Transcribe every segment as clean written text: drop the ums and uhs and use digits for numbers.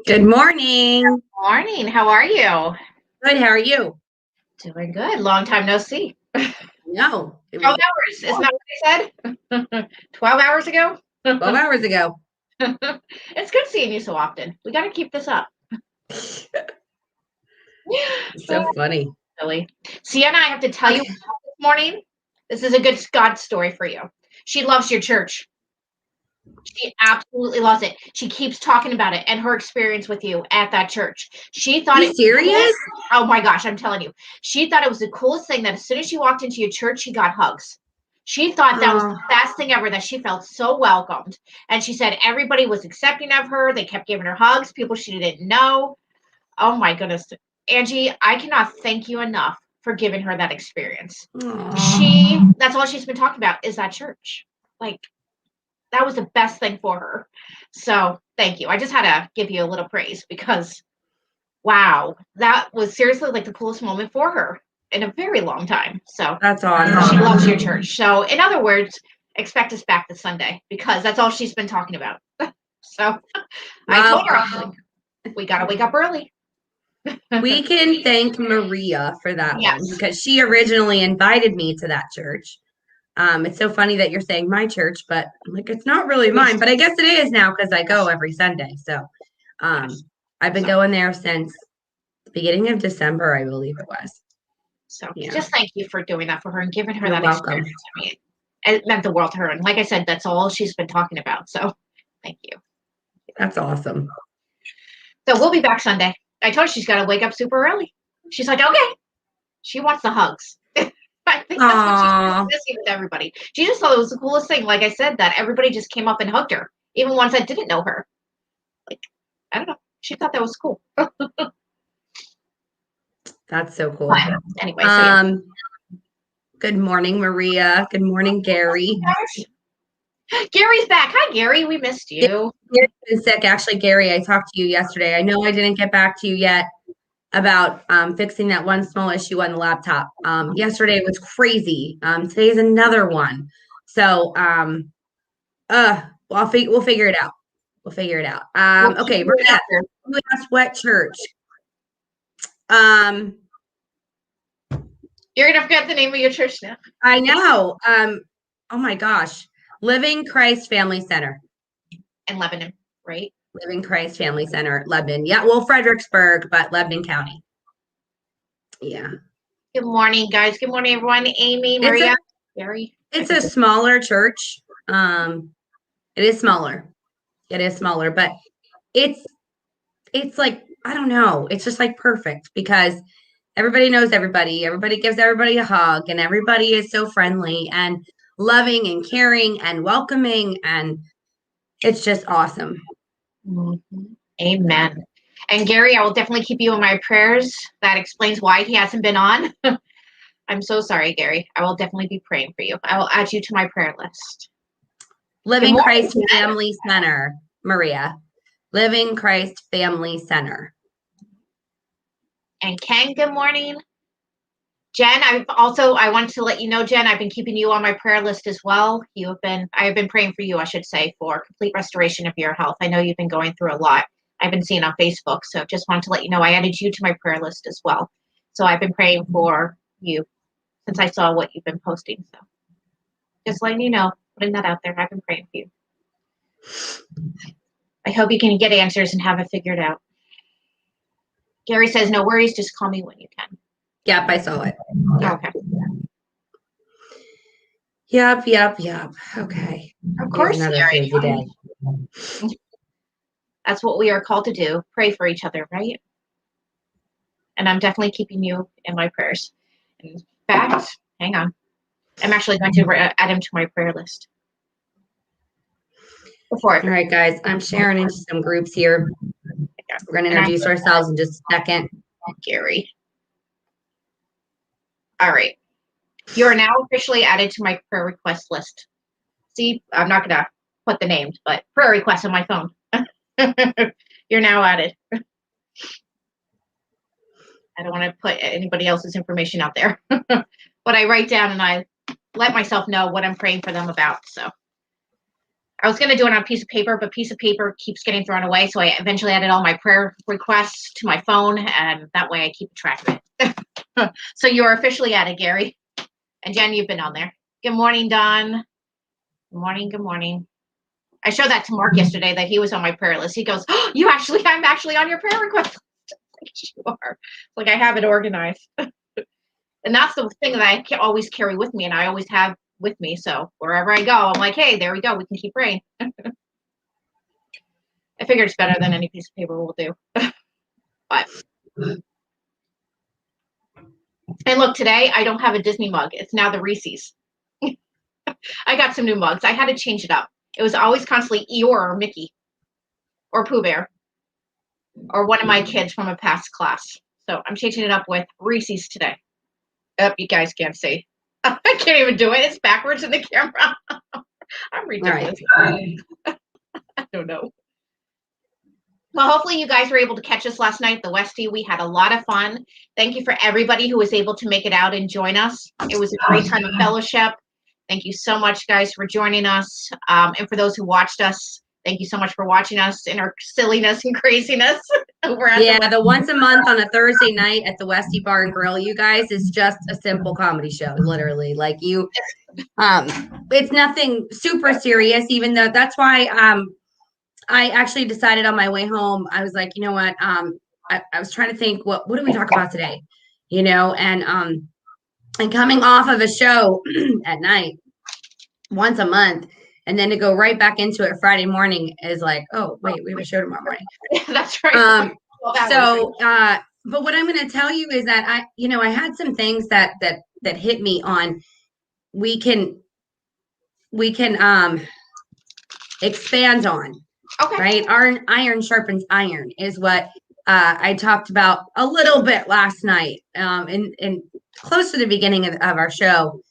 Good morning. Morning. How are you? Good. How are you? Doing good. Long time no see. No, it 12 was hours. Isn't that what I said? 12 hours ago? 12 hours ago. It's good seeing you so often. We got to keep this up. So funny. Really. Sienna, I have to tell you this morning, this is a good God story for you. She loves your church. She absolutely loves it. She keeps talking about it and her experience with you at that church. She thought Are you serious? Oh my gosh, I'm telling you. She thought it was the coolest thing that as soon as she walked into your church, she got hugs. She thought that was the best thing ever, that she felt so welcomed. And she said everybody was accepting of her. They kept giving her hugs, people she didn't know. Oh my goodness. Angie, I cannot thank you enough for giving her that experience. That's all she's been talking about is that church. Like, that was the best thing for her. So thank you. I just had to give you a little praise because, wow, that was seriously like the coolest moment for her in a very long time. So That's she awesome. loves your church. So in other words, expect us back this Sunday because that's all she's been talking about. So I told her, I was like, we got to wake up early. We can thank Maria for that Yes. one because she originally invited me to that church. It's so funny that you're saying my church, but I'm like, it's not really mine, but I guess it is now because I go every Sunday. So I've been going there since the beginning of December, I believe it was. So just thank you for doing that for her and giving her that welcome. experience. I mean, it meant the world to her. And like I said, that's all she's been talking about. So thank you. That's awesome. So we'll be back Sunday. I told her she's got to wake up super early. She's like, okay. She wants the hugs. I think that's what she's missing with everybody. She just thought it was the coolest thing. Like I said, that everybody just came up and hugged her, even ones that didn't know her. Like, I don't know. She thought that was cool. That's so cool. But anyway, good morning, Maria. Good morning, Gary. Gary's back. Hi, Gary. We missed you. Gary's been sick. Actually, Gary, I talked to you yesterday. I know I didn't get back to you yet about fixing that one small issue on the laptop. Yesterday was crazy. Today's another one. So we'll figure it out. We'll figure it out. Okay, Maria, you asked what church? You're gonna forget the name of your church now. I know. Oh my gosh. Living Christ Family Center. In Lebanon, right? Living Christ Family Center, Lebanon. Yeah, well, Fredericksburg, but Lebanon County. Yeah. Good morning, guys. Good morning, everyone. Amy, Maria, Gary. It's a smaller church. It is smaller. It is smaller, but it's like, I don't know. It's just like perfect because everybody knows everybody. Everybody gives everybody a hug and everybody is so friendly and loving and caring and welcoming. And it's just awesome. Mm-hmm. Amen. And Gary, I will definitely keep you in my prayers. That explains why he hasn't been on. I'm so sorry, Gary. I will definitely be praying for you. I will add you to my prayer list. Living Christ Family Center, Maria. Living Christ Family Center. And Ken, good morning. Jen, I wanted to let you know, Jen, I've been keeping you on my prayer list as well. I have been praying for you, I should say, for complete restoration of your health. I know you've been going through a lot. I've been seeing on Facebook, so just wanted to let you know I added you to my prayer list as well. So I've been praying for you since I saw what you've been posting. So just letting you know, putting that out there. I've been praying for you. I hope you can get answers and have it figured out. Gary says, no worries, just call me when you can. Yep, I saw it. Yep. Okay. Yep. Okay. Of course, another crazy day. That's what we are called to do. Pray for each other, right? And I'm definitely keeping you in my prayers. In fact, hang on. I'm actually going to add him to my prayer list. All right, guys. I'm sharing into some groups here. We're going to introduce ourselves in just a second. Gary. All right. You are now officially added to my prayer request list. See, I'm not going to put the names, but prayer requests on my phone. You're now added. I don't want to put anybody else's information out there. But I write down and I let myself know what I'm praying for them about. So, I was going to do it on a piece of paper, but piece of paper keeps getting thrown away. So I eventually added all my prayer requests to my phone, and that way I keep track of it. So you are officially added, Gary. And Jen, you've been on there. Good morning, Don. Good morning. Good morning. I showed that to Mark yesterday that he was on my prayer list. He goes, "Oh, I'm actually on your prayer request." Like, you are. Like, I have it organized. And that's the thing that I always carry with me, and I always have with me. So wherever I go, I'm like, hey, there we go. We can keep praying. I figure it's better than any piece of paper will do. But and look, today I don't have a Disney mug. It's now the Reese's. I got some new mugs. I had to change it up. It was always constantly Eeyore or Mickey or Pooh Bear or one of my kids from a past class. So I'm changing it up with Reese's today. You guys can't see. I can't even do it. It's backwards in the camera. I'm ridiculous. Right. I don't know. Well, hopefully you guys were able to catch us last night at the Westie. We had a lot of fun. Thank you for everybody who was able to make it out and join us. It was a great time of fellowship. Thank you so much, guys, for joining us. And for those who watched us, thank you so much for watching us in our silliness and craziness. The once a month on a Thursday night at the Westie Bar and Grill, you guys, is just a simple comedy show, literally. Like it's nothing super serious, even though that's why I actually decided on my way home, I was like, you know what? I was trying to think, what do we talk about today? And coming off of a show at night once a month, and then to go right back into it Friday morning is like, oh, wait, we have a show tomorrow morning. That's right. But what I'm going to tell you is that I had some things that hit me on. We can expand on. Okay. Right? Iron sharpens iron is what I talked about a little bit last night, and close to the beginning of our show.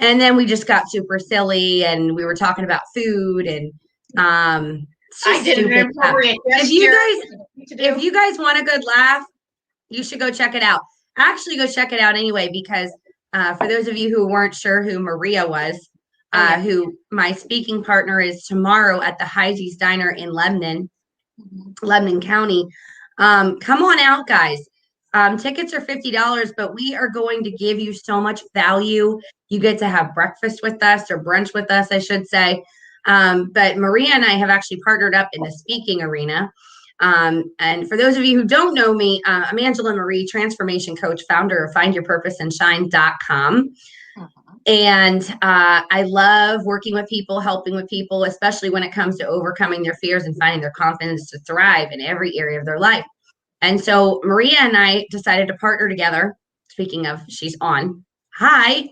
And then we just got super silly, and we were talking about food, and I did an inappropriate if you guys want a good laugh, you should go check it out. Actually, go check it out anyway, because for those of you who weren't sure who Maria was, who my speaking partner is tomorrow at the Heidi's Diner in Lebanon County. Come on out, guys. Tickets are $50, but we are going to give you so much value. You get to have breakfast with us, or brunch with us, I should say. But Maria and I have actually partnered up in the speaking arena. And for those of you who don't know me, I'm Angela Marie, transformation coach, founder of findyourpurposeandshine.com. And I love working with people, helping with people, especially when it comes to overcoming their fears and finding their confidence to thrive in every area of their life. And so Maria and I decided to partner together. Speaking of, she's on. Hi.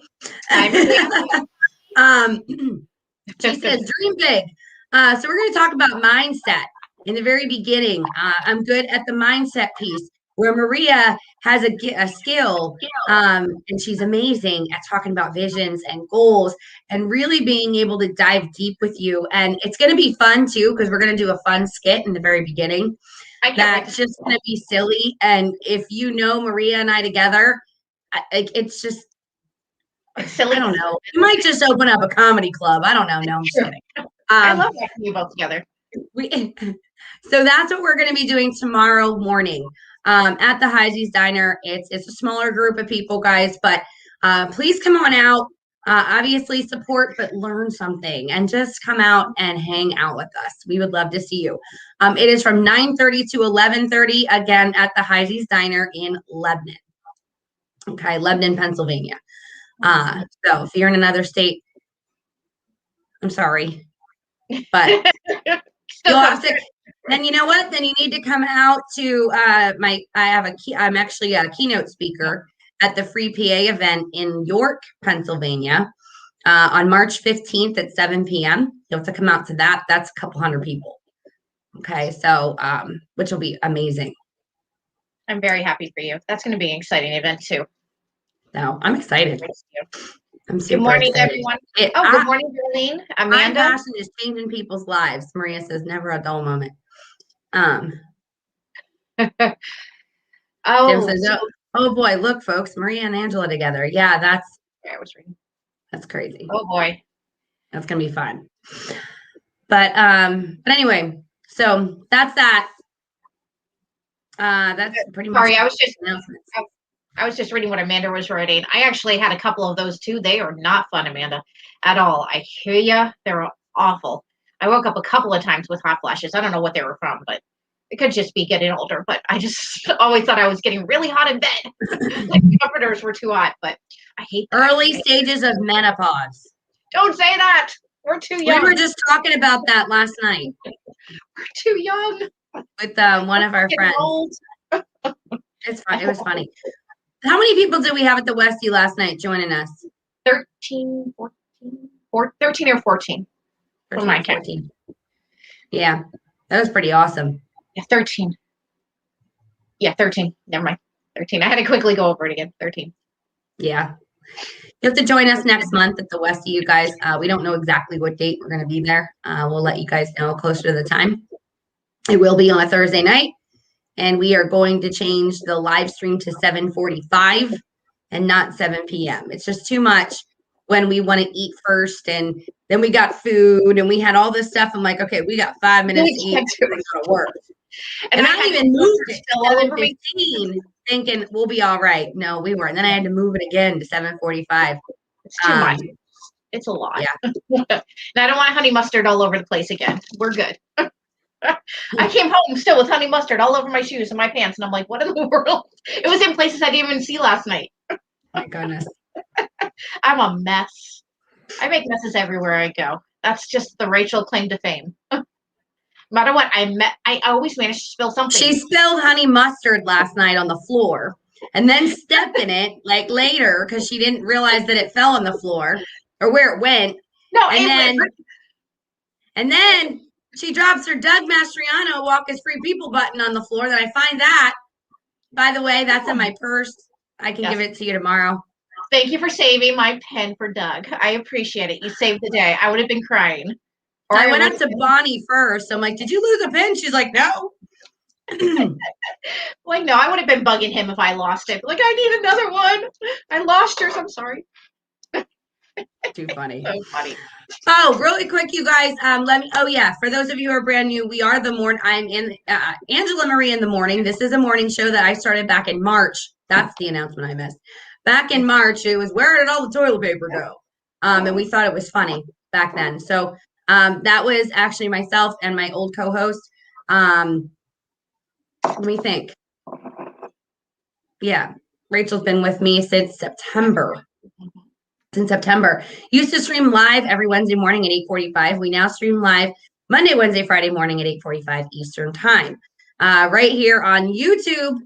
She says, dream big. So we're going to talk about mindset in the very beginning. I'm good at the mindset piece, where Maria has a skill, and she's amazing at talking about visions and goals and really being able to dive deep with you. And it's going to be fun too, because we're going to do a fun skit in the very beginning. That's just going to be silly. And if you know Maria and I together, it's just silly. I don't know. You might just open up a comedy club. I don't know. No, I'm just kidding. I love watching you both together. So that's what we're going to be doing tomorrow morning at the Heidi's Diner. It's a smaller group of people, guys, but please come on out. Obviously support, but learn something, and just come out and hang out with us. We would love to see you. It is from 9:30 to 11:30, again, at the Heidi's Diner in Lebanon. Okay, Lebanon, Pennsylvania. So if you're in another state, I'm sorry, but you'll have to. Then you know what? Then you need to come out to I'm actually a keynote speaker at the Free PA event in York, Pennsylvania, on March 15th at 7 p.m. You'll have to come out to that. That's a couple hundred people. Okay, so which will be amazing. I'm very happy for you. That's going to be an exciting event too. No, I'm excited. I'm super good morning, excited. Everyone. Good morning, Darlene. Amanda. My passion is changing people's lives. Maria says, never a dull moment. Oh boy, look, folks, Maria and Angela together. Yeah, I was reading. That's crazy. Oh boy. That's gonna be fun. But anyway, so that's that. That's pretty much. Sorry, I was just reading what Amanda was writing. I actually had a couple of those too. They are not fun, Amanda, at all. I hear ya. They're awful. I woke up a couple of times with hot flashes. I don't know what they were from, but it could just be getting older. But I just always thought I was getting really hot in bed. Like the comforters were too hot, but I hate that. Early stages of menopause. Don't say that. We're too young. We were just talking about that last night. We're too young. With one of our friends. Old. It's fun. It was funny. How many people did we have at the Westie last night joining us? 13, 14, 13 or 14. 13 or 14. Yeah, that was pretty awesome. Yeah, 13. Yeah, 13. Never mind. 13. I had to quickly go over it again. 13. Yeah. You have to join us next month at the Westie, you guys. We don't know exactly what date we're going to be there. We'll let you guys know closer to the time. It will be on a Thursday night, and we are going to change the live stream to 7:45 and not 7 p.m. It's just too much when we want to eat first, and then we got food, and we had all this stuff. I'm like, okay, we got 5 minutes to eat to work. And I even moved it to 7:15, thinking we'll be all right. No, we weren't. Then I had to move it again to 7:45. It's too much. It's a lot. Yeah. And I don't want honey mustard all over the place again. We're good. I came home still with honey mustard all over my shoes and my pants, and I'm like, what in the world? It was in places I didn't even see last night. My goodness. I'm a mess. I make messes everywhere I go. That's just the Rachel claim to fame. No matter what, I always manage to spill something. She spilled honey mustard last night on the floor and then stepped in it like later because she didn't realize that it fell on the floor or where it went. No, and then she drops her Doug Mastriano Walk as Free People button on the floor. Then I find that. By the way, that's in my purse. I can give it to you tomorrow. Thank you for saving my pen for Doug. I appreciate it. You saved the day. I would have been crying. Or I went up to Bonnie first. I'm like, did you lose a pen? She's like, no. Like, no, I would have been bugging him if I lost it. Like, I need another one. I lost yours. I'm sorry. Too funny. So funny. Oh, really quick, you guys. For those of you who are brand new, we are the morning. I'm in Angela Marie in the morning. This is a morning show that I started back in March. That's the announcement I missed. Back in March, it was where did all the toilet paper go? And we thought it was funny back then. So that was actually myself and my old co-host. Let me think. Yeah, Rachel's been with me since September. Used to stream live every Wednesday morning at 8:45. We now stream live Monday, Wednesday, Friday morning at 8:45 Eastern time, right here on YouTube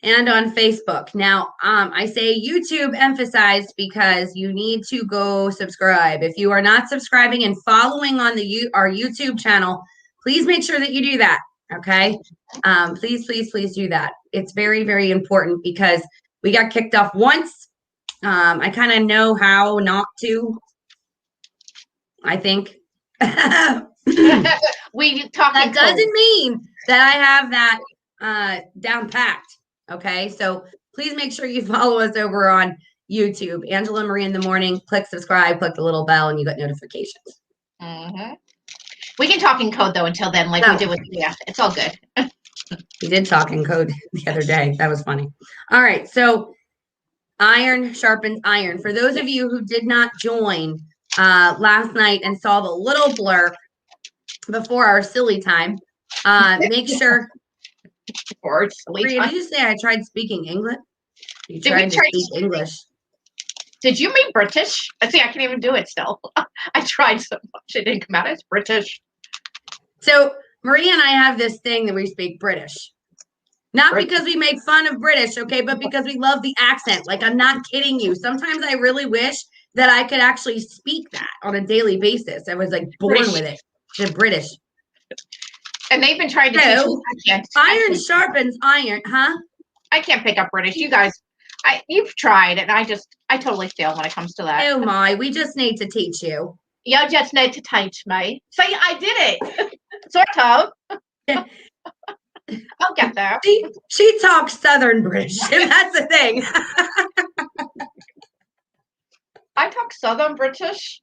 and on Facebook. Now, I say YouTube emphasized because you need to go subscribe. If you are not subscribing and following on our YouTube channel, please make sure that you do that. Okay. Please do that. It's very, very important because we got kicked off once. I kind of know how not to, I think. We talk. That doesn't mean that I have that down packed. Okay. So please make sure you follow us over on YouTube. Angela Marie in the morning. Click subscribe, click the little bell, and you get notifications. Mm-hmm. We can talk in code though until then, like we did with it's all good. We did talk in code the other day. That was funny. All right. So iron sharpens iron. For those of you who did not join last night and saw the little blurb before our silly time, make sure. Maria, did you say I tried speaking English? You tried to speak English. Did you mean British? I see. I can't even do it still. I tried so much. It didn't come out as British. So Maria and I have this thing that we speak British. Not because we make fun of British, okay, but because we love the accent. Like, I'm not kidding you. Sometimes I really wish that I could actually speak that on a daily basis. I was like born with it. The British. And they've been trying to teach me. Iron sharpens iron, huh? I can't pick up British. You guys, you've tried, and I totally fail when it comes to that. Oh my, we just need to teach you. You just need to teach me. So I did it. Sort of. I'll get there. She talks Southern British, and that's the thing. I talk Southern British.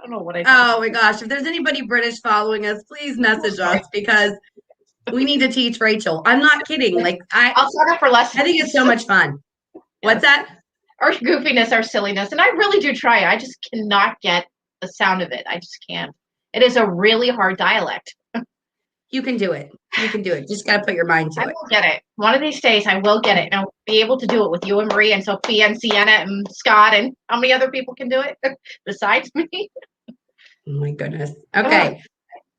don't know what I Oh my gosh. If there's anybody British following us, please message us because we need to teach Rachel. I'm not kidding. Like I'll sign up for lessons. I think it's so much fun. What's that? Our goofiness, our silliness. And I really do try. I just cannot get the sound of it. I just can't. It is a really hard dialect. You can do it. You can do it. Just got to put your mind to it. I will get it. One of these days, I will get it. And I'll be able to do it with you and Marie and Sophia and Sienna and Scott. And how many other people can do it besides me? Oh my goodness. Okay.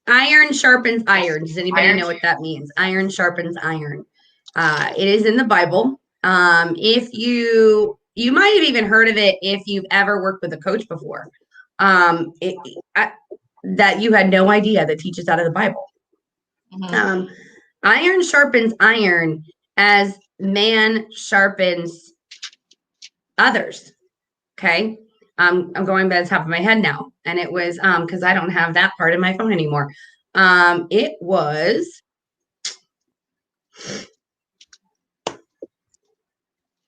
Iron sharpens iron. Does anybody know what that means? Iron sharpens iron. It is in the Bible. If you might have even heard of it if you've ever worked with a coach before. That you had no idea that teaches out of the Bible. Mm-hmm. Iron sharpens iron as man sharpens others. Okay. I'm going by the top of my head now. And it was because I don't have that part in my phone anymore. It was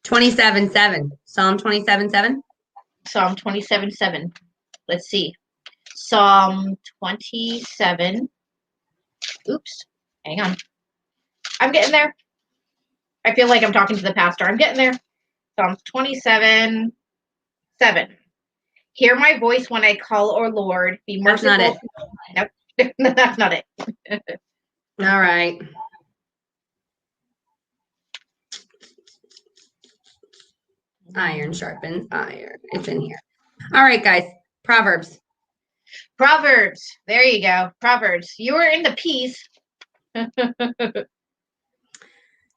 27:7. Psalm 27:7. Psalm 27:7. Let's see. Psalm 27. Oops. Hang on. I'm getting there. I feel like I'm talking to the pastor. I'm getting there. Psalm 27:7. Hear my voice when I call, O Lord. Be merciful. That's not it. Nope. That's not it. All right. Iron sharpens iron. It's in here. All right, guys. Proverbs. Proverbs. There you go. Proverbs. You were in the piece.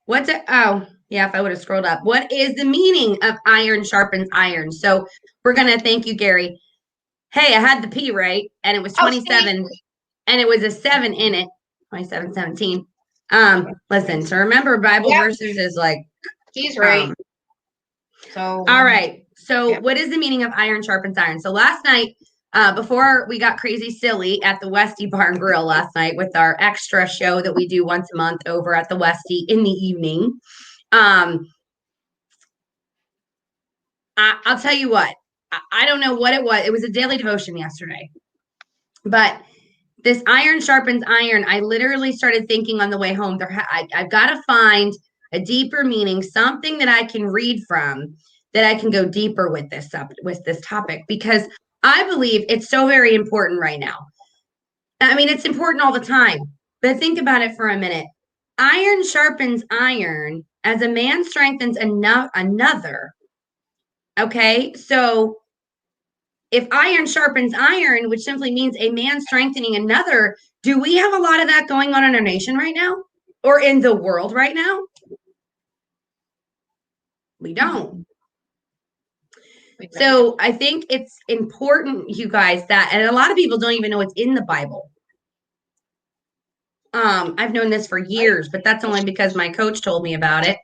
What's it? Oh, yeah, if I would have scrolled up. What is the meaning of iron sharpens iron? So we're going to thank you, Gary. Hey, I had the P right, and it was 27, and it was a 7 in it. 27:17. Listen, to remember Bible verses is like. He's right. So. All right. So what is the meaning of iron sharpens iron? So last night, before we got crazy silly at the Westie Bar and Grill last night with our extra show that we do once a month over at the Westie in the evening, I'll tell you what, I don't know what it was. It was a daily devotion yesterday, but this iron sharpens iron. I literally started thinking on the way home, I've got to find a deeper meaning, something that I can read from that I can go deeper with this topic, because I believe it's so very important right now. I mean, it's important all the time, but think about it for a minute. Iron sharpens iron as a man strengthens another. Okay, so if iron sharpens iron, which simply means a man strengthening another, do we have a lot of that going on in our nation right now or in the world right now? We don't. So I think it's important, you guys, and a lot of people don't even know it's in the Bible. I've known this for years, but that's only because my coach told me about it.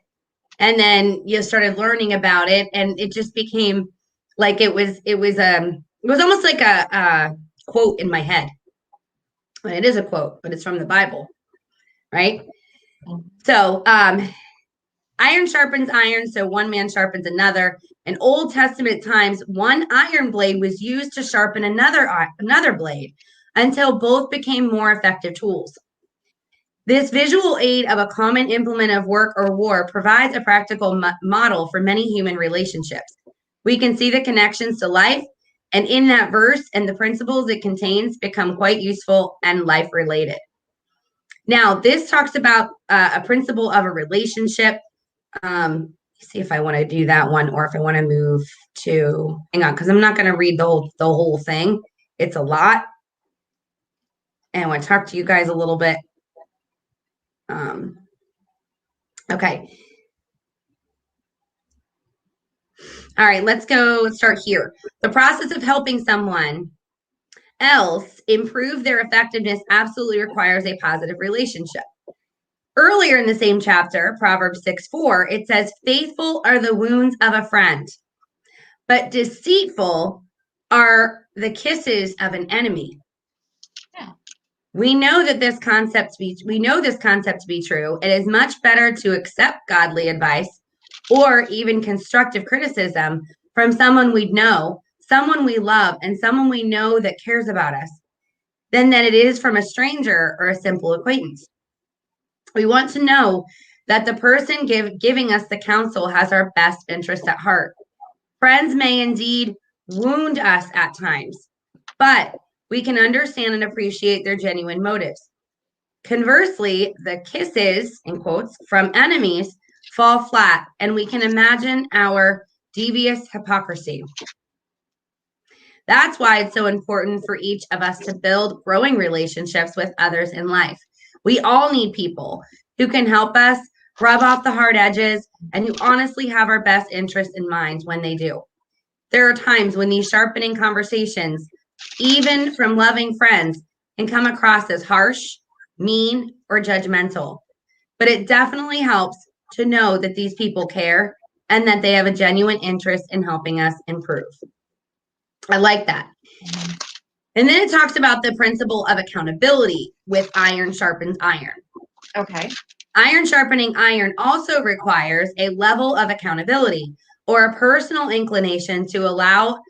And then you started learning about it, and it just became like it was almost like a quote in my head. And it is a quote, but it's from the Bible, right? So iron sharpens iron, so one man sharpens another. In Old Testament times, one iron blade was used to sharpen another blade until both became more effective tools. This visual aid of a common implement of work or war provides a practical model for many human relationships. We can see the connections to life, and in that verse and the principles it contains become quite useful and life-related. Now, this talks about a principle of a relationship. See if I want to do that one, or if I want to move to, hang on, because I'm not going to read the whole thing. It's a lot. And I want to talk to you guys a little bit. Okay. All right, let's start here. The process of helping someone else improve their effectiveness absolutely requires a positive relationship. Earlier in the same chapter, Proverbs 6:4, it says, faithful are the wounds of a friend, but deceitful are the kisses of an enemy. Yeah. We know this concept to be true. It is much better to accept godly advice or even constructive criticism from someone we know, someone we love, and someone we know that cares about us than it is from a stranger or a simple acquaintance. We want to know that the person giving us the counsel has our best interest at heart. Friends may indeed wound us at times, but we can understand and appreciate their genuine motives. Conversely, the kisses, in quotes, from enemies fall flat, and we can imagine our devious hypocrisy. That's why it's so important for each of us to build growing relationships with others in life. We all need people who can help us rub off the hard edges and who honestly have our best interests in mind when they do. There are times when these sharpening conversations, even from loving friends, can come across as harsh, mean, or judgmental. But it definitely helps to know that these people care and that they have a genuine interest in helping us improve. I like that. And then it talks about the principle of accountability with iron sharpens iron. Okay. Iron sharpening iron also requires a level of accountability or a personal inclination to allow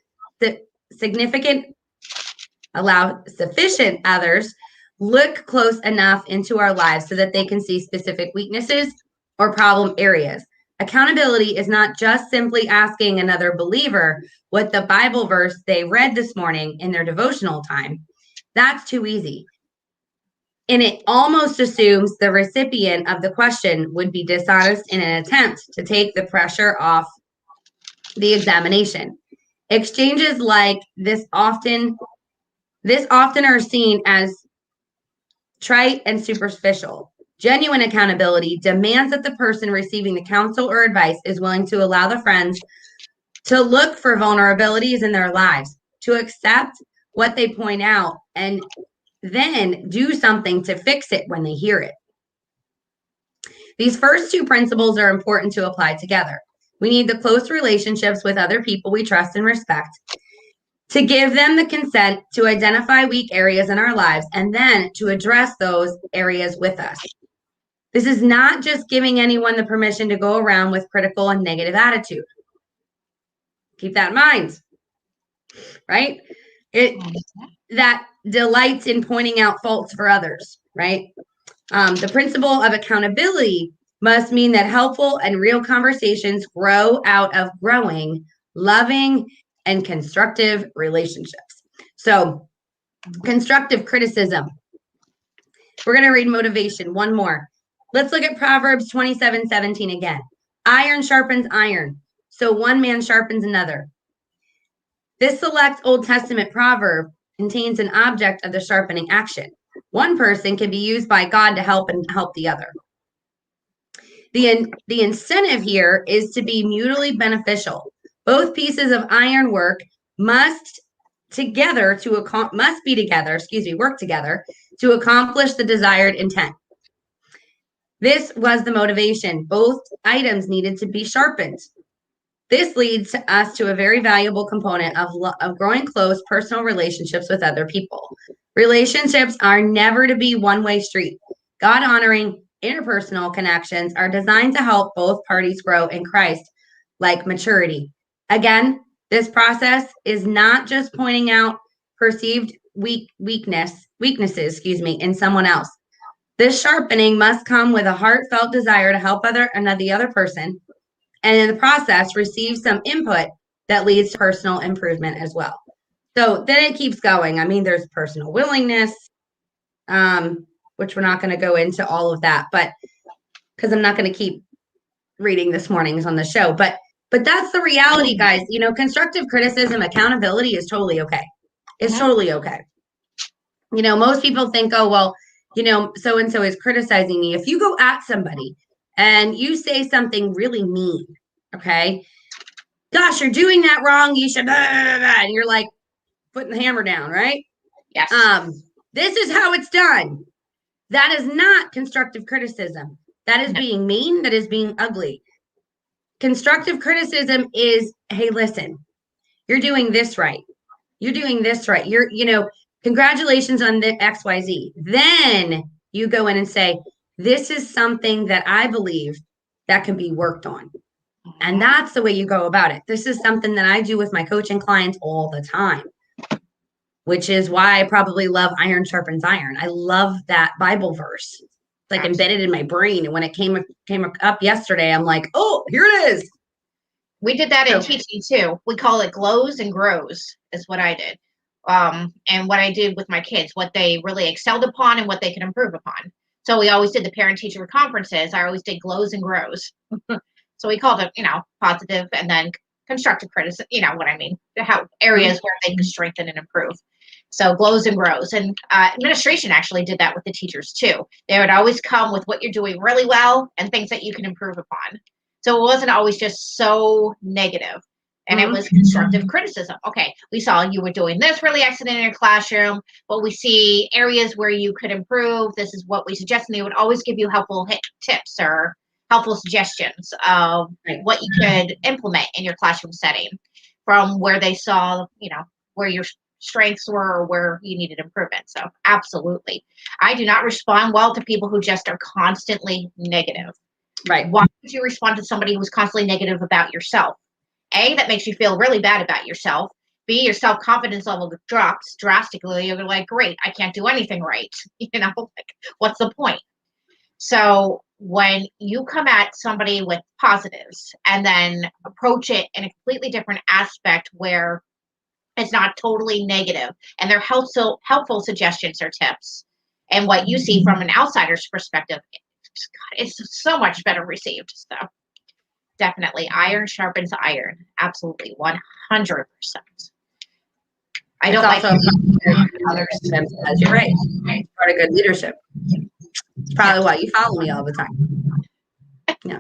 sufficient others look close enough into our lives so that they can see specific weaknesses or problem areas. Accountability is not just simply asking another believer what the Bible verse they read this morning in their devotional time. That's too easy. And it almost assumes the recipient of the question would be dishonest in an attempt to take the pressure off the examination. Exchanges like this often are seen as trite and superficial. Genuine accountability demands that the person receiving the counsel or advice is willing to allow the friends to look for vulnerabilities in their lives, to accept what they point out, and then do something to fix it when they hear it. These first two principles are important to apply together. We need the close relationships with other people we trust and respect, to give them the consent to identify weak areas in our lives and then to address those areas with us. This is not just giving anyone the permission to go around with critical and negative attitude. Keep that in mind, right? That delights in pointing out faults for others, right? The principle of accountability must mean that helpful and real conversations grow out of growing, loving, and constructive relationships. So, constructive criticism. We're going to read motivation. One more. Let's look at Proverbs 27:17 again. Iron sharpens iron, so one man sharpens another. This select Old Testament proverb contains an object of the sharpening action. One person can be used by God to help the other. The incentive here is to be mutually beneficial. Both pieces of iron work must work together to accomplish the desired intent. This was the motivation. Both items needed to be sharpened. This leads us to a very valuable component of growing close personal relationships with other people. Relationships are never to be one-way street. God-honoring interpersonal connections are designed to help both parties grow in Christ, like maturity. Again, this process is not just pointing out perceived weaknesses in someone else. This sharpening must come with a heartfelt desire to help the other person, and in the process, receive some input that leads to personal improvement as well. So then it keeps going. I mean, there's personal willingness, which we're not going to go into all of that, but because I'm not going to keep reading this morning's on the show, but that's the reality, guys. Constructive criticism, accountability is totally okay. It's totally okay. Most people think, oh, well, so-and-so is criticizing me. If you go at somebody and you say something really mean, okay, gosh, you're doing that wrong. You should, blah, blah, blah, and you're like putting the hammer down, right? Yes. This is how it's done. That is not constructive criticism. That is being mean. That is being ugly. Constructive criticism is, hey, listen, you're doing this right. You're doing this right. Congratulations on the XYZ. Then you go in and say, this is something that I believe that can be worked on. And that's the way you go about it. This is something that I do with my coaching clients all the time, which is why I probably love iron sharpens iron. I love that Bible verse. It's like embedded in my brain. And when it came up yesterday, I'm like, oh, here it is. We did that in teaching too. We call it glows and grows is what I did. And what I did with my kids, what they really excelled upon and what they could improve upon. So we always did the parent teacher conferences. I always did glows and grows. So we called it, positive and then constructive criticism, you know what I mean, how areas where they can strengthen and improve. So glows and grows. And administration actually did that with the teachers too. They would always come with what you're doing really well and things that you can improve upon. So it wasn't always just so negative. And it was constructive criticism. Okay, we saw you were doing this really excellent in your classroom, but we see areas where you could improve. This is what we suggest. And they would always give you helpful tips or helpful suggestions of what you could implement in your classroom setting from where they saw, where your strengths were or where you needed improvement. So absolutely. I do not respond well to people who just are constantly negative. Right. Why would you respond to somebody who's constantly negative about yourself? A, that makes you feel really bad about yourself. B, your self-confidence level drops drastically. You're like, great, I can't do anything right. What's the point? So when you come at somebody with positives and then approach it in a completely different aspect where it's not totally negative and they're helpful suggestions or tips and what you see from an outsider's perspective, it's so much better received. So definitely iron sharpens iron. Absolutely. 100%. I don't like others as you're right. It's part of good leadership. It's probably why you follow me all the time. Yeah.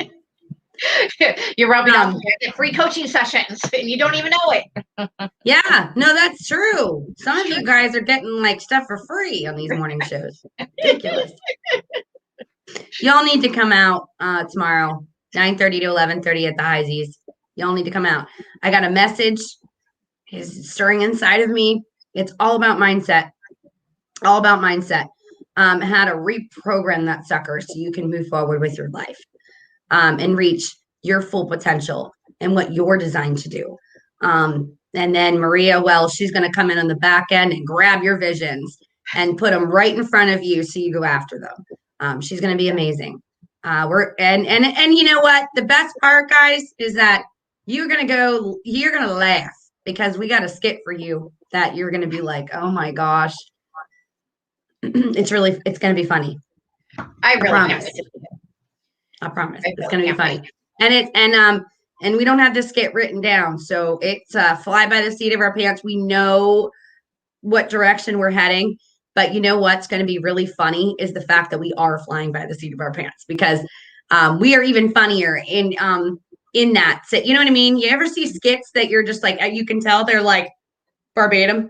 You're rubbing off free coaching sessions and you don't even know it. Yeah, no, that's true. Some of you guys are getting like stuff for free on these morning shows. Ridiculous. Y'all need to come out tomorrow, 9:30 to 11:30 at the Heisies. Y'all need to come out. I got a message. It's stirring inside of me. It's all about mindset. All about mindset. How to reprogram that sucker so you can move forward with your life and reach your full potential and what you're designed to do. And then Maria, well, she's going to come in on the back end and grab your visions and put them right in front of you so you go after them. She's going to be amazing. And you know what? The best part, guys, is that you're going to laugh because we got a skit for you that you're going to be like, oh my gosh. It's going to be funny. I promise. I promise. It's going to be funny. And we don't have this skit written down. So it's fly by the seat of our pants. We know what direction we're heading. But you know what's going to be really funny is the fact that we are flying by the seat of our pants because we are even funnier in that. So, you know what I mean? You ever see skits that you're just like, you can tell they're like verbatim?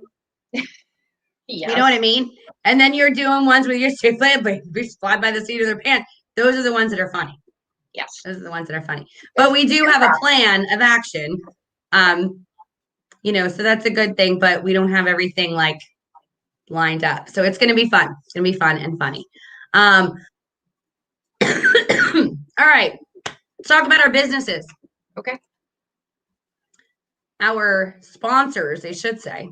Yes. You know what I mean? And then you're doing ones where you're fly by the seat of their pants. Those are the ones that are funny. Yes. Those are the ones that are funny. But we do have a plan of action. So that's a good thing, but we don't have everything like lined up. So it's going to be fun. It's going to be fun and funny. All right. Let's talk about our businesses. Okay. Our sponsors, they should say.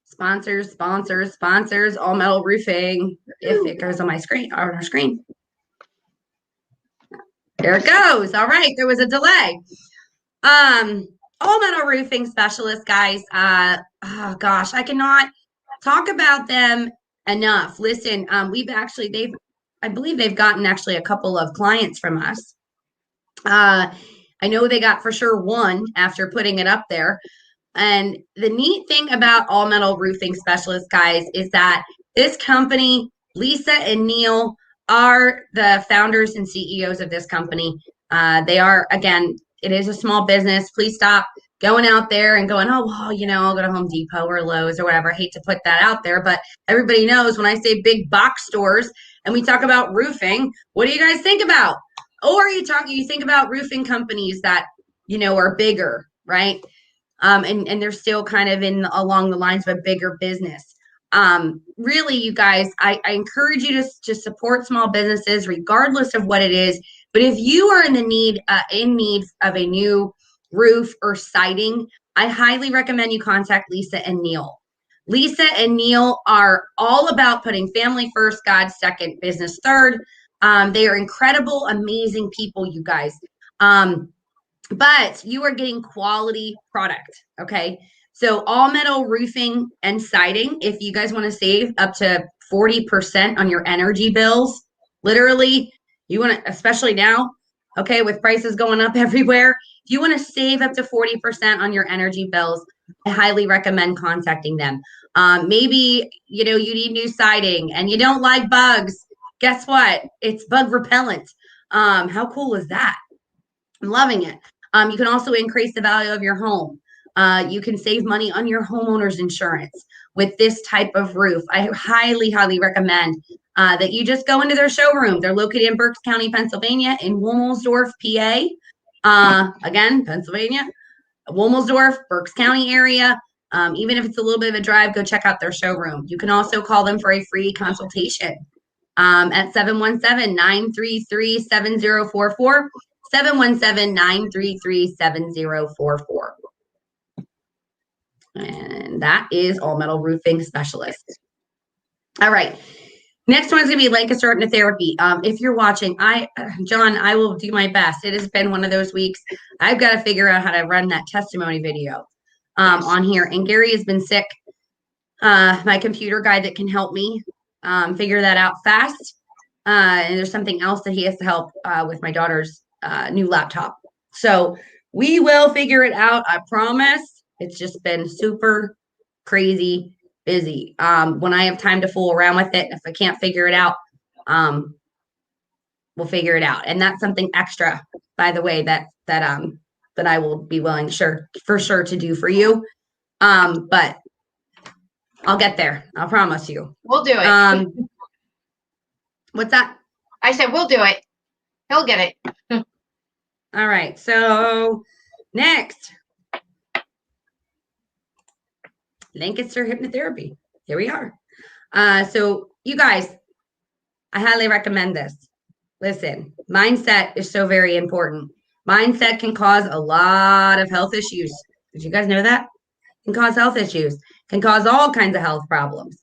Sponsors, All Metal Roofing. If it goes on our screen. There it goes. All right. There was a delay. All Metal Roofing specialists, guys. Oh gosh, I cannot talk about them enough. Listen, I believe they've gotten actually a couple of clients from us. I know they got for sure one after putting it up there. And the neat thing about All Metal Roofing Specialists, guys, is that this company, Lisa and Neil, are the founders and CEOs of this company. They are, again, it is a small business. Please stop going out there and going, oh, well, I'll go to Home Depot or Lowe's or whatever. I hate to put that out there, but everybody knows when I say big box stores and we talk about roofing, what do you guys think about? Or you think about roofing companies that, are bigger, right? And they're still kind of along the lines of a bigger business. Really, you guys, I encourage you to support small businesses regardless of what it is. But if you are in need of a new roof or siding, I highly recommend you contact Lisa and Neil. Lisa and Neil are all about putting family first, God second, business third. They are incredible, amazing people, you guys. But you are getting quality product. Okay. So all metal roofing and siding, if you guys want to save up to 40% on your energy bills, literally, you want to, especially now, okay, with prices going up everywhere, if you want to save up to 40% on your energy bills, I highly recommend contacting them. Maybe, you need new siding and you don't like bugs. Guess what? It's bug repellent. How cool is that? I'm loving it. You can also increase the value of your home. You can save money on your homeowner's insurance with this type of roof. I highly, highly recommend that you just go into their showroom. They're located in Berks County, Pennsylvania, in Wilmelsdorf, PA. Again, Pennsylvania, Wilmelsdorf, Berks County area. Even if it's a little bit of a drive, go check out their showroom. You can also call them for a free consultation at 717-933-7044. 717-933-7044. And that is All Metal Roofing Specialist. All right. Next one is going to be Lancaster Hypnotherapy. If you're watching, John, I will do my best. It has been one of those weeks. I've got to figure out how to run that testimony video on here. And Gary has been sick. My computer guy that can help me figure that out fast. And there's something else that he has to help with my daughter's new laptop. So we will figure it out. I promise. It's just been super crazy busy. When I have time to fool around with it, if I can't figure it out, we'll figure it out. And that's something extra, by the way, that I will be willing for sure to do for you. But I'll get there. I'll promise you. We'll do it. What's that? I said, we'll do it. He'll get it. All right. So next, Lancaster Hypnotherapy. Here we are. So you guys, I highly recommend this. Listen, mindset is so very important. Mindset can cause a lot of health issues. Did you guys know that? Can cause health issues, can cause all kinds of health problems.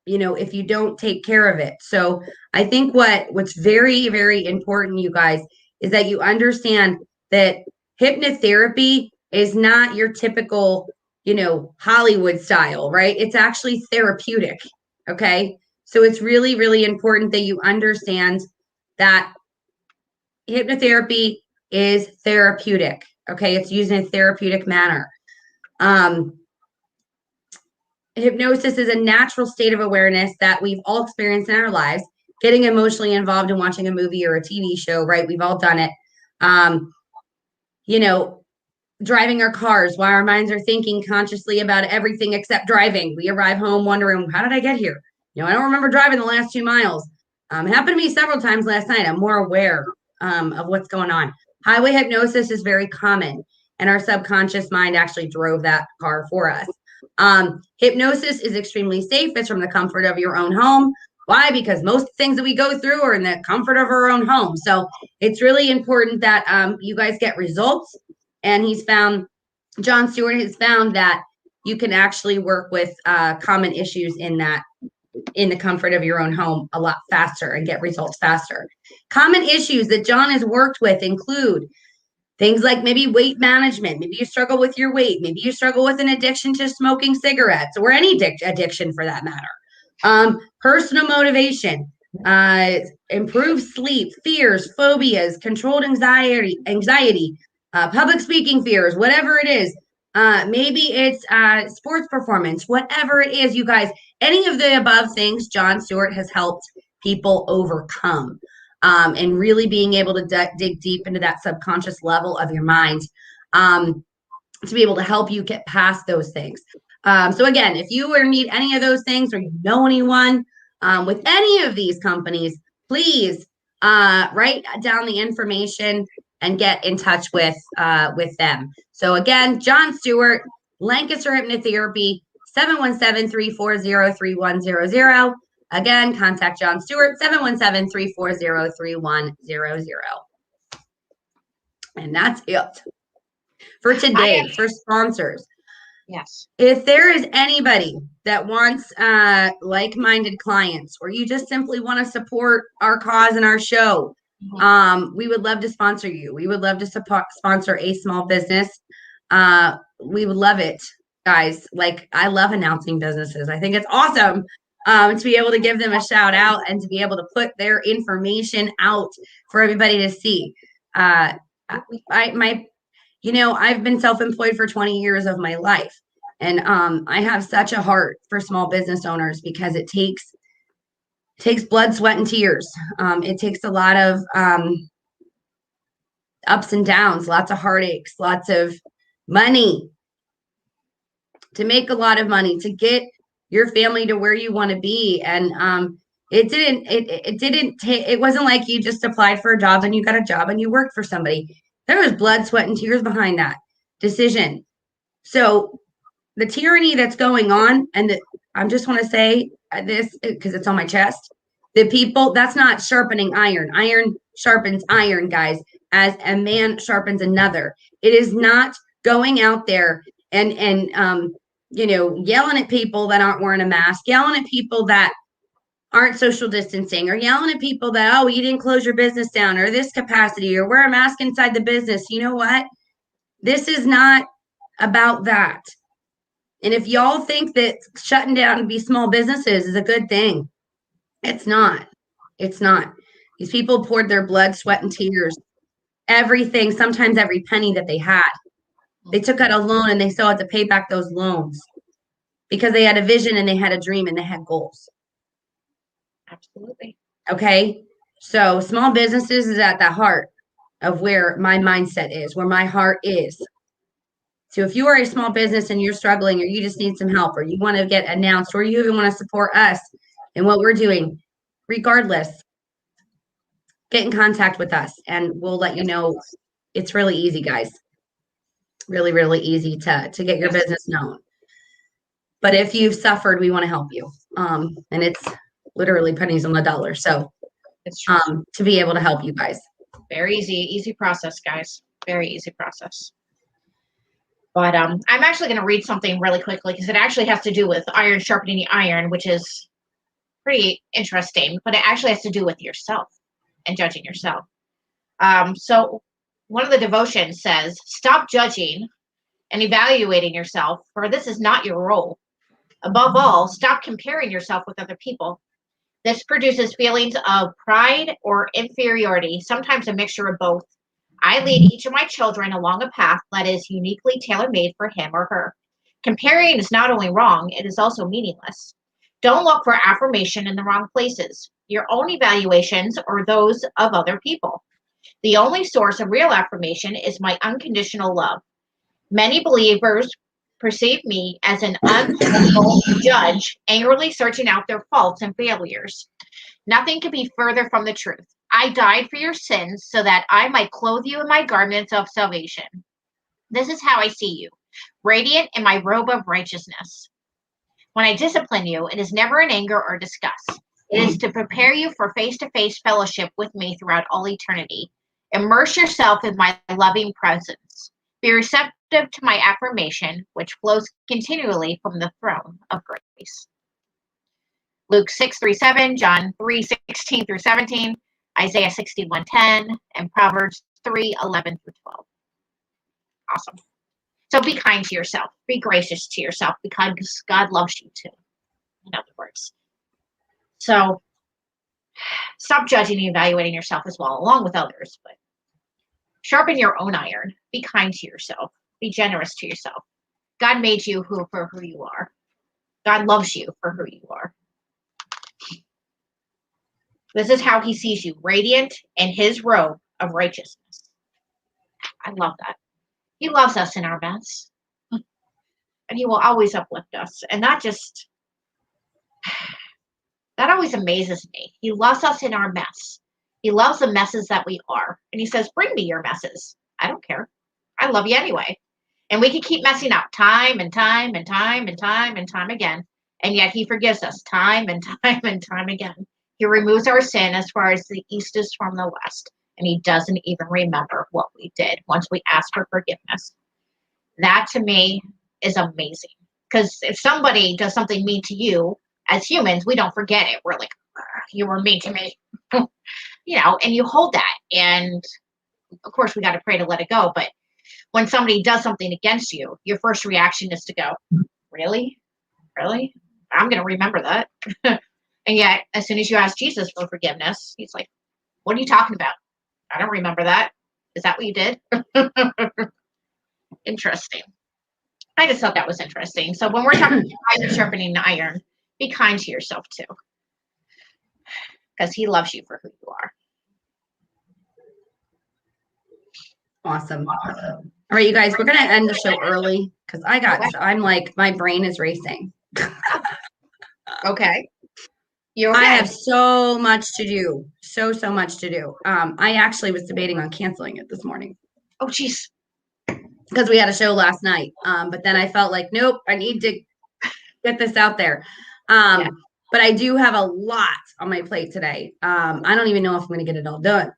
If you don't take care of it. So I think what's very, very important, you guys, is that you understand that hypnotherapy is not your typical, Hollywood style, right? It's actually therapeutic. Okay. So it's really, really important that you understand that hypnotherapy is therapeutic. Okay. It's used in a therapeutic manner. Hypnosis is a natural state of awareness that we've all experienced in our lives. Getting emotionally involved in watching a movie or a TV show, right? We've all done it. Driving our cars while our minds are thinking consciously about everything except driving. We arrive home wondering, how did I get here? I don't remember driving the last 2 miles. It happened to me several times last night. I'm more aware of what's going on. Highway hypnosis is very common, and our subconscious mind actually drove that car for us. Hypnosis is extremely safe. It's from the comfort of your own home. Why? Because most things that we go through are in the comfort of our own home. So it's really important that you guys get results. And John Stewart has found that you can actually work with common issues in the comfort of your own home a lot faster and get results faster. Common issues that John has worked with include things like maybe weight management. Maybe you struggle with your weight. Maybe you struggle with an addiction to smoking cigarettes or any addiction for that matter. Personal motivation, improved sleep, fears, phobias, controlled anxiety, public speaking fears, whatever it is. Maybe it's sports performance, whatever it is, you guys, any of the above things, John Stewart has helped people overcome. And really being able to dig deep into that subconscious level of your mind to be able to help you get past those things. So again, if you need any of those things or you know anyone with any of these companies, please write down the information and get in touch with them. So again, John Stewart, Lancaster Hypnotherapy, 717-340-3100. Again, contact John Stewart, 717-340-3100. And that's it for today, for sponsors. Yes. If there is anybody that wants like-minded clients, or you just simply want to support our cause and our show, we would love to sponsor you. We would love to sponsor a small business. We would love it, guys. Like, I love announcing businesses. I think it's awesome to be able to give them a shout out and to be able to put their information out for everybody to see. I've been self-employed for 20 years of my life. And I have such a heart for small business owners because it takes blood, sweat, and tears. It takes a lot of ups and downs, lots of heartaches, lots of money to make a lot of money to get your family to where you want to be. And it wasn't like you just applied for a job and you got a job and you worked for somebody. There was blood, sweat, and tears behind that decision. So the tyranny that's going on, and I just want to say this because it's on my chest. The people, that's not sharpening iron. Iron sharpens iron, guys, as a man sharpens another. It is not going out there and yelling at people that aren't wearing a mask, yelling at people that aren't social distancing, or yelling at people that, oh, you didn't close your business down, or this capacity, or wear a mask inside the business. You know what? This is not about that. And if y'all think that shutting down and be small businesses is a good thing, it's not. It's not. These people poured their blood, sweat, and tears, everything, sometimes every penny that they had. They took out a loan and they still had to pay back those loans because they had a vision and they had a dream and they had goals. Absolutely. Okay. So small businesses is at the heart of where my mindset is, where my heart is. So if you are a small business and you're struggling, or you just need some help, or you want to get announced, or you even want to support us in what we're doing, regardless, get in contact with us and we'll let you know. It's really easy, guys. Really, really easy to get your business known. But if you've suffered, we want to help you. And it's literally pennies on the dollar. So it's true. To be able to help you guys. Very easy process, guys. Very easy process. But I'm actually going to read something really quickly because it actually has to do with iron sharpening the iron, which is pretty interesting. But it actually has to do with yourself and judging yourself. So one of the devotions says, stop judging and evaluating yourself, for this is not your role. Above all, stop comparing yourself with other people. This produces feelings of pride or inferiority, sometimes a mixture of both. I lead each of my children along a path that is uniquely tailor-made for him or her. Comparing is not only wrong, it is also meaningless. Don't look for affirmation in the wrong places. Your own evaluations or those of other people. The only source of real affirmation is my unconditional love. Many believers perceive me as an unethical judge, angrily searching out their faults and failures. Nothing could be further from the truth. I died for your sins so that I might clothe you in my garments of salvation. This is how I see you, radiant in my robe of righteousness. When I discipline you, it is never in anger or disgust. It is to prepare you for face-to-face fellowship with me throughout all eternity. Immerse yourself in my loving presence. Be receptive to my affirmation, which flows continually from the throne of grace. Luke 6:3-7, John 3:16-17, Isaiah 61:10, and Proverbs 3:11-12. Awesome. So be kind to yourself. Be gracious to yourself because God loves you too, in other words. So stop judging and evaluating yourself as well, along with others. But sharpen your own iron. Be kind to yourself. Be generous to yourself. God made you for who you are. God loves you for who you are. This is how he sees you, radiant in his robe of righteousness. I love that. He loves us in our mess. And he will always uplift us. And that always amazes me. He loves us in our mess. He loves the messes that we are. And he says, bring me your messes. I don't care. I love you anyway. And we could keep messing up time and time and time and time and time again. And yet he forgives us time and time and time again. He removes our sin as far as the east is from the west. And he doesn't even remember what we did once we ask for forgiveness. That to me is amazing. Because if somebody does something mean to you, as humans, we don't forget it. We're like, you were mean to me. And you hold that. And of course, we got to pray to let it go. But when somebody does something against you, your first reaction is to go, really? Really? I'm going to remember that. And yet, as soon as you ask Jesus for forgiveness, he's like, what are you talking about? I don't remember that. Is that what you did? Interesting. I just thought that was interesting. So when we're talking about iron sharpening iron, be kind to yourself too. Because he loves you for who you are. Awesome. All right, you guys, we're going to end the show early because I'm like, my brain is racing. Okay. You're okay. I have so much to do. So much to do. I actually was debating on canceling it this morning. Oh, geez. Because we had a show last night. But then I felt like, nope, I need to get this out there. But I do have a lot on my plate today. I don't even know if I'm going to get it all done.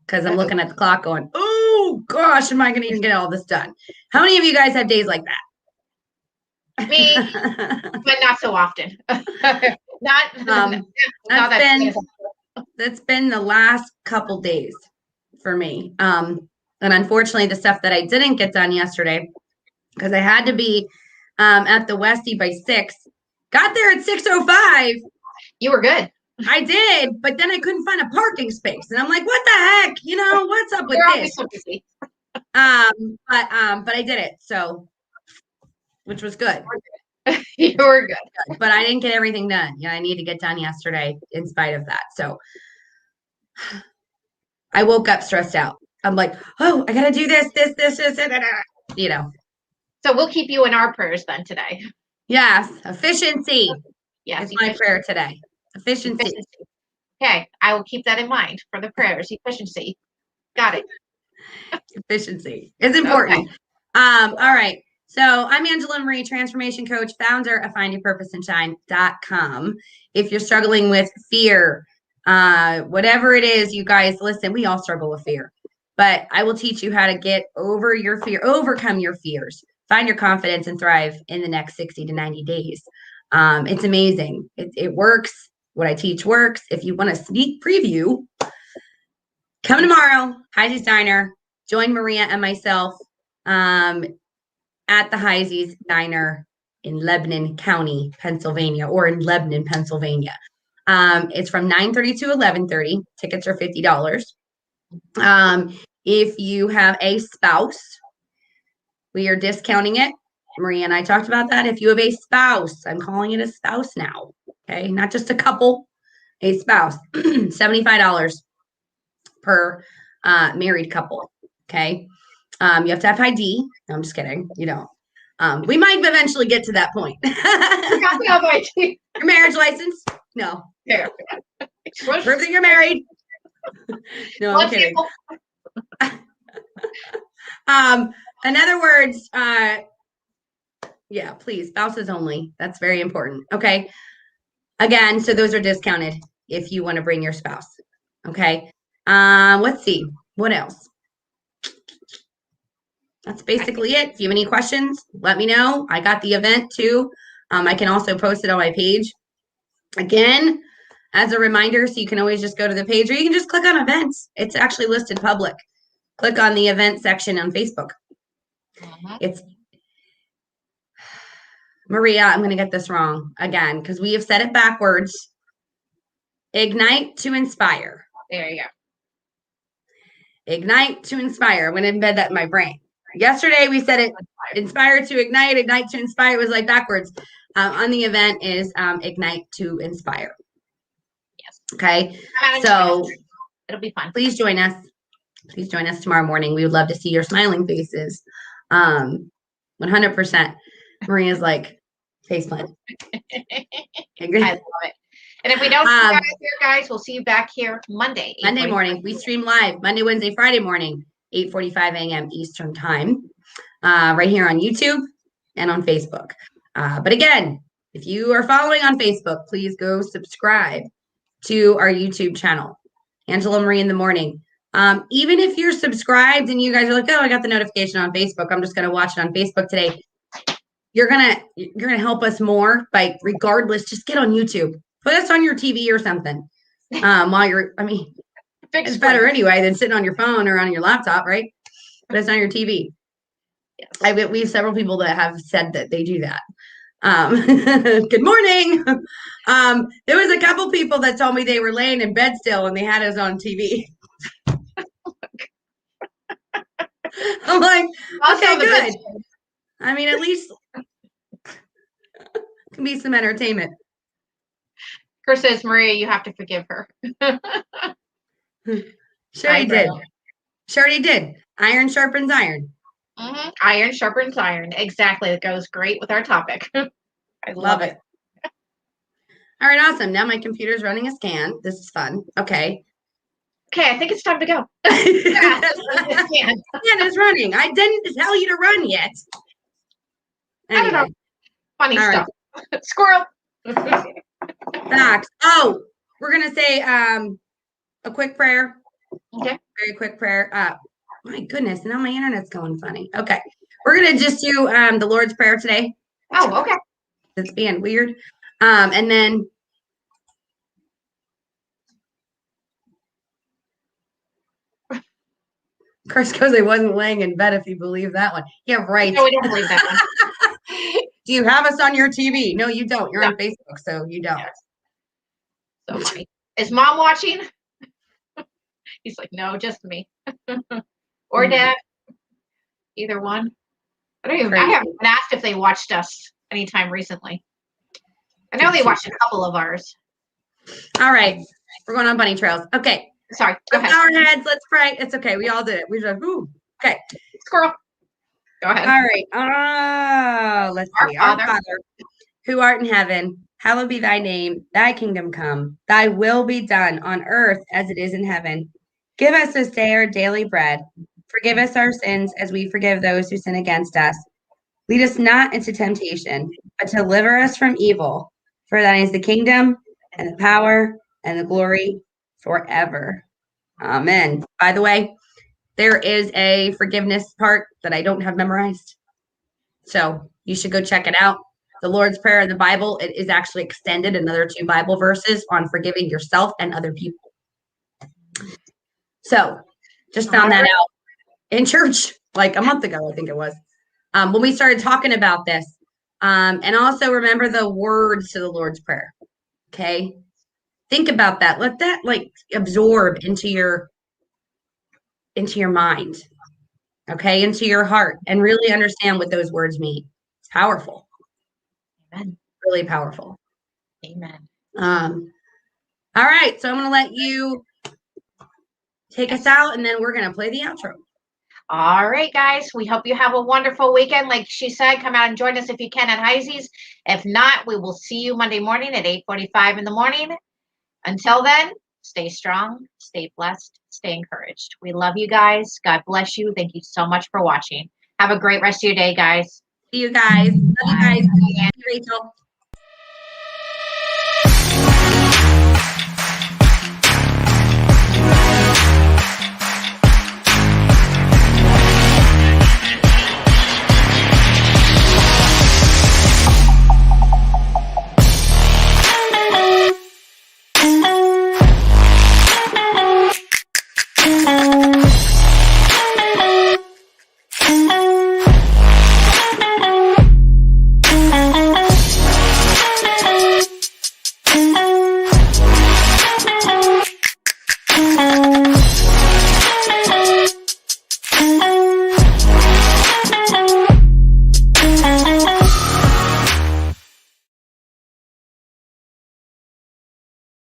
Because I'm looking at the clock going, oh, gosh, am I going to even get all this done? How many of you guys have days like that? Me, but not so often. That's been the last couple days for me. And unfortunately, the stuff that I didn't get done yesterday, because I had to be at the Westie by 6, got there at 6:05. You were good. I did, but then I couldn't find a parking space, and I'm like, "What the heck? What's up with this?" But I did it, so which was good. You were good, but I didn't get everything done. I need to get done yesterday, in spite of that. So I woke up stressed out. I'm like, "Oh, I gotta do this. So we'll keep you in our prayers then today. Yes, efficiency. Yes, is my prayer today. Efficiency. Okay, I will keep that in mind for the prayers. Efficiency. Got it. Efficiency is important. Okay. All right. So I'm Angela Marie, transformation coach, founder of findyourpurposeandshine.com. If you're struggling with fear, whatever it is, you guys, listen, we all struggle with fear, but I will teach you how to get over your fear, overcome your fears, find your confidence, and thrive in the next 60 to 90 days. It's amazing. It works. What I teach works. If you want a sneak preview, come tomorrow, Heise's Diner. Join Maria and myself at the Heise's Diner in Lebanon County, Pennsylvania, or in Lebanon, Pennsylvania. It's from 9:30 to 11:30. Tickets are $50. If you have a spouse, we are discounting it. Maria and I talked about that. If you have a spouse, I'm calling it a spouse now. Okay, not just a couple, a spouse. $75 per married couple. Okay, you have to have ID. No, I'm just kidding. You don't. We might eventually get to that point. Your marriage license? No. Prove that you're married. No, I'm kidding. In other words, yeah, please, spouses only. That's very important. Okay. Again, so those are discounted if you want to bring your spouse. Okay. Let's see. What else? That's basically it. If you have any questions, let me know. I got the event too. I can also post it on my page. Again, as a reminder, so you can always just go to the page, or you can just click on events. It's actually listed public. Click on the event section on Facebook. It's Maria, I'm going to get this wrong again because we have said it backwards. Ignite to inspire. There you go. Ignite to inspire. I'm going to embed that in my brain. Yesterday we said it inspire to ignite to inspire. It was like backwards. On the event is ignite to inspire. Yes. Okay. So it'll be fun. Please join us. Please join us tomorrow morning. We would love to see your smiling faces. 100%. Maria's like, faceplant. I love it. And if we don't see you guys here, guys, we'll see you back here Monday. Monday morning. We stream live Monday, Wednesday, Friday morning, 8:45 a.m. Eastern time. right here on YouTube and on Facebook. But again, if you are following on Facebook, please go subscribe to our YouTube channel, Angela Marie in the Morning. Even if you're subscribed and you guys are like, oh, I got the notification on Facebook, I'm just going to watch it on Facebook today. You're gonna help us more by regardless. Just get on YouTube, put us on your TV or something. While you're, I mean, it's better anyway than sitting on your phone or on your laptop, right? But it's on your TV. Yes. We have several people that have said that they do that. Good morning. There was a couple people that told me they were laying in bed still and they had us on TV. I'm like, okay, good. I mean, at least can be some entertainment. Chris says, Maria, you have to forgive her. Sure he did. Sure he did. Iron sharpens iron. Mm-hmm. Iron sharpens iron. Exactly. It goes great with our topic. I love it. All right, awesome. Now my computer's running a scan. This is fun. Okay. Okay, I think it's time to go. Scan is running. I didn't tell you to run yet. Anyway. I don't know. Funny stuff. Right. Squirrel. Facts. Oh, we're gonna say a quick prayer. Okay. Very quick prayer. My goodness, now my internet's going funny. Okay. We're gonna just do the Lord's Prayer today. Oh, okay. It's being weird. And then Chris goes, I wasn't laying in bed if you believe that one. Yeah, right. No, we don't believe that one. Do you have us on your TV? No, you don't. You're on Facebook, so you don't. Yes. So funny. Is mom watching? He's like, no, just me. Or dad. Either one. I haven't been asked if they watched us anytime recently. I know they watched a couple of ours. All right. We're going on bunny trails. Okay. Sorry. Go ahead. Our heads. Let's pray. It's okay. We all did it. We just, ooh. Okay. Squirrel. Go ahead. All right. Let's see. Our Father, who art in heaven, hallowed be thy name. Thy kingdom come. Thy will be done on earth as it is in heaven. Give us this day our daily bread. Forgive us our sins as we forgive those who sin against us. Lead us not into temptation, but deliver us from evil. For thine is the kingdom and the power and the glory forever. Amen. By the way, there is a forgiveness part that I don't have memorized. So you should go check it out. The Lord's Prayer in the Bible, it is actually extended another 2 Bible verses on forgiving yourself and other people. So just found that out in church like a month ago, I think it was, when we started talking about this. And also remember the words to the Lord's Prayer. Okay. Think about that. Let that like absorb into your mind. Okay. Into your heart and really understand what those words mean. It's powerful. Amen. Really powerful. Amen. All right. So I'm going to let you take us out and then we're going to play the outro. All right, guys. We hope you have a wonderful weekend. Like she said, come out and join us if you can at Heisey's. If not, we will see you Monday morning at 8:45 in the morning. Until then, stay strong, stay blessed, stay encouraged. We love you guys. God bless you. Thank you so much for watching. Have a great rest of your day, guys. See you guys. Love you guys. Rachel.